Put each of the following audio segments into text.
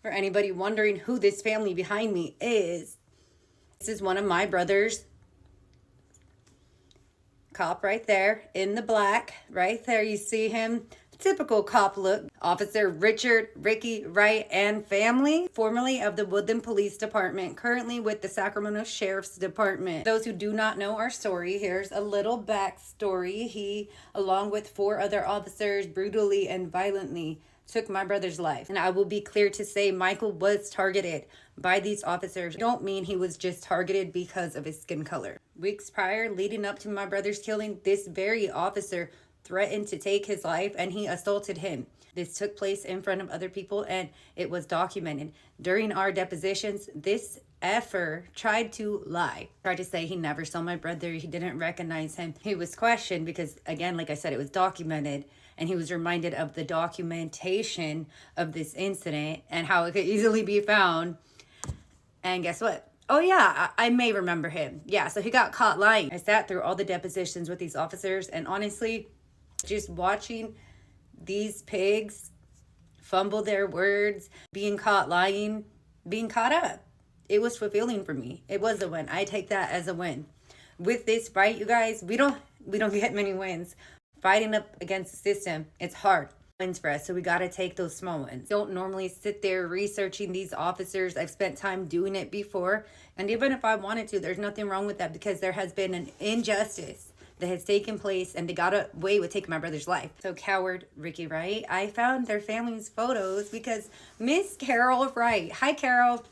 For anybody wondering who this family behind me is, this is one of my brothers. Cop right there in the black. Right there, you see him. Typical cop look. Officer Richard Ricky Wright and family, formerly of the Woodland Police Department, currently with the Sacramento Sheriff's Department. Those who do not know our story, here's a little backstory. He, along with 4 other officers, brutally and violently took my brother's life. And I will be clear to say Michael was targeted by these officers. I don't mean he was just targeted because of his skin color. Weeks prior, leading up to my brother's killing, this very officer threatened to take his life and he assaulted him. This took place in front of other people and it was documented. During our depositions, this effer tried to lie. Tried to say he never saw my brother, he didn't recognize him. He was questioned because, again, like I said, it was documented, and he was reminded of the documentation of this incident and how it could easily be found. And guess what? Oh yeah, I may remember him. Yeah, so he got caught lying. I sat through all the depositions with these officers, and honestly, just watching these pigs fumble their words, being caught lying, being caught up, it was fulfilling for me. It was a win. I take that as a win. With this fight, you guys, we don't get many wins. Fighting up against the system, it's hard. Wins for us, so we got to take those small ones. Don't normally sit there researching these officers. I've spent time doing it before, and even if I wanted to, there's nothing wrong with that because there has been an injustice that has taken place and they got away with taking my brother's life. So coward Ricky Wright, I found their family's photos because Miss Carol Wright, hi Carol,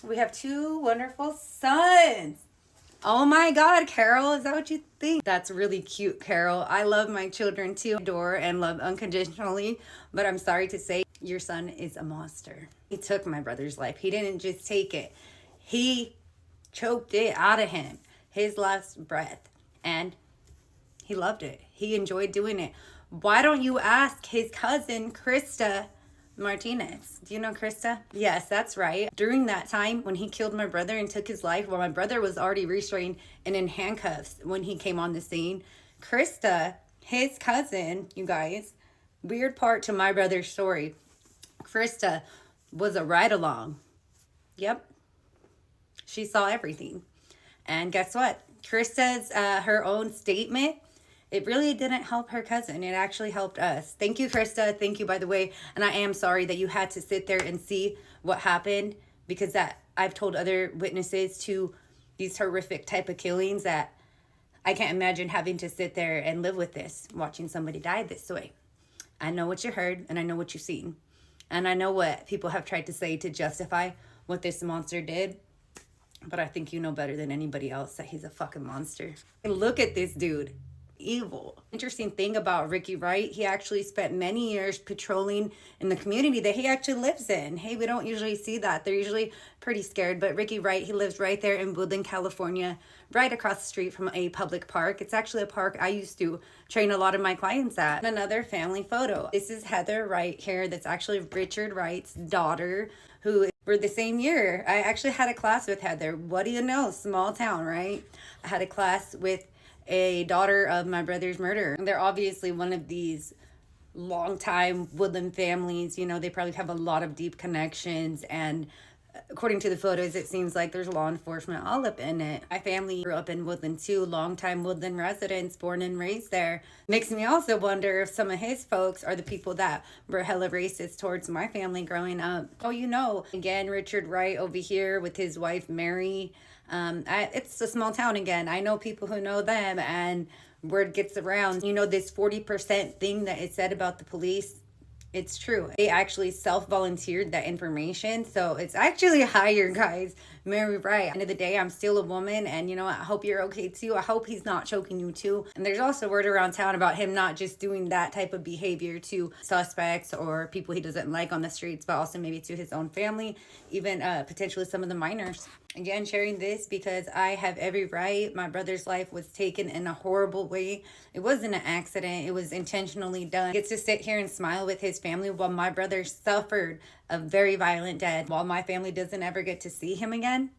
we have 2 wonderful sons. Oh my God, Carol, is that what you think? That's really cute, Carol. I love my children too, adore and love unconditionally, but I'm sorry to say your son is a monster. He took my brother's life. He didn't just take it. He choked it out of him, his last breath, and he loved it. He enjoyed doing it. Why don't you ask his cousin, Krista Martinez? Do you know Krista? Yes, that's right. During that time when he killed my brother and took his life, while my brother was already restrained and in handcuffs when he came on the scene, Krista, his cousin, you guys, weird part to my brother's story, Krista was a ride-along. Yep. She saw everything. And guess what? Krista's her own statement, it really didn't help her cousin. It actually helped us. Thank you, Krista. Thank you, by the way. And I am sorry that you had to sit there and see what happened, because that I've told other witnesses to these horrific type of killings that I can't imagine having to sit there and live with this, watching somebody die this way. I know what you heard and I know what you've seen. And I know what people have tried to say to justify what this monster did. But I think you know better than anybody else that he's a fucking monster. And look at this dude. Evil. Interesting thing about Ricky Wright, he actually spent many years patrolling in the community that he actually lives in. Hey, we don't usually see that. They're usually pretty scared, but Ricky Wright, he lives right there in Woodland, California, right across the street from a public park. It's actually a park I used to train a lot of my clients at. Another family photo. This is Heather Wright here. That's actually Richard Wright's daughter, who were the same year. I actually had a class with Heather. What do you know? Small town, right? I had a class with a daughter of my brother's murderer. They're obviously one of these longtime Woodland families. You know, they probably have a lot of deep connections, and according to the photos, it seems like there's law enforcement all up in it. My family grew up in Woodland too, longtime Woodland residents, born and raised there. Makes me also wonder if some of his folks are the people that were hella racist towards my family growing up. Oh, you know, again, Richard Wright over here with his wife, Mary. It's a small town again. I know people who know them, and word gets around. You know, this 40% thing that it said about the police, it's true. They actually self-volunteered that information. So it's actually higher, guys. Mary Wright. At the end of the day, I'm still a woman, and you know, I hope you're okay too. I hope he's not choking you too. And there's also word around town about him not just doing that type of behavior to suspects or people he doesn't like on the streets, but also maybe to his own family, even potentially some of the minors. Again, sharing this because I have every right. My brother's life was taken in a horrible way. It wasn't an accident. It was intentionally done. He gets to sit here and smile with his family while my brother suffered a very violent death, while my family doesn't ever get to see him again.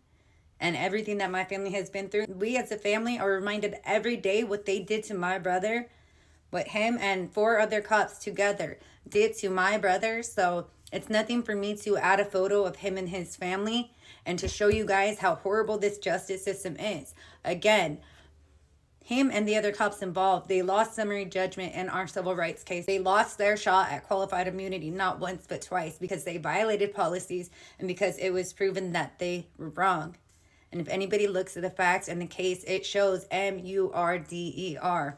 And everything that my family has been through, we as a family are reminded every day what they did to my brother, what him and 4 other cops together did to my brother. So It's nothing for me to add a photo of him and his family and to show you guys how horrible this justice system is. Again, him and the other cops involved, they lost summary judgment in our civil rights case. They lost their shot at qualified immunity, not once but twice, because they violated policies and because it was proven that they were wrong. And if anybody looks at the facts in the case, it shows murder.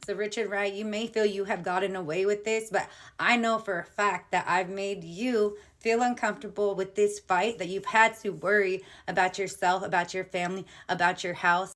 So Richard Wright, you may feel you have gotten away with this, but I know for a fact that I've made you feel uncomfortable with this fight, that you've had to worry about yourself, about your family, about your house,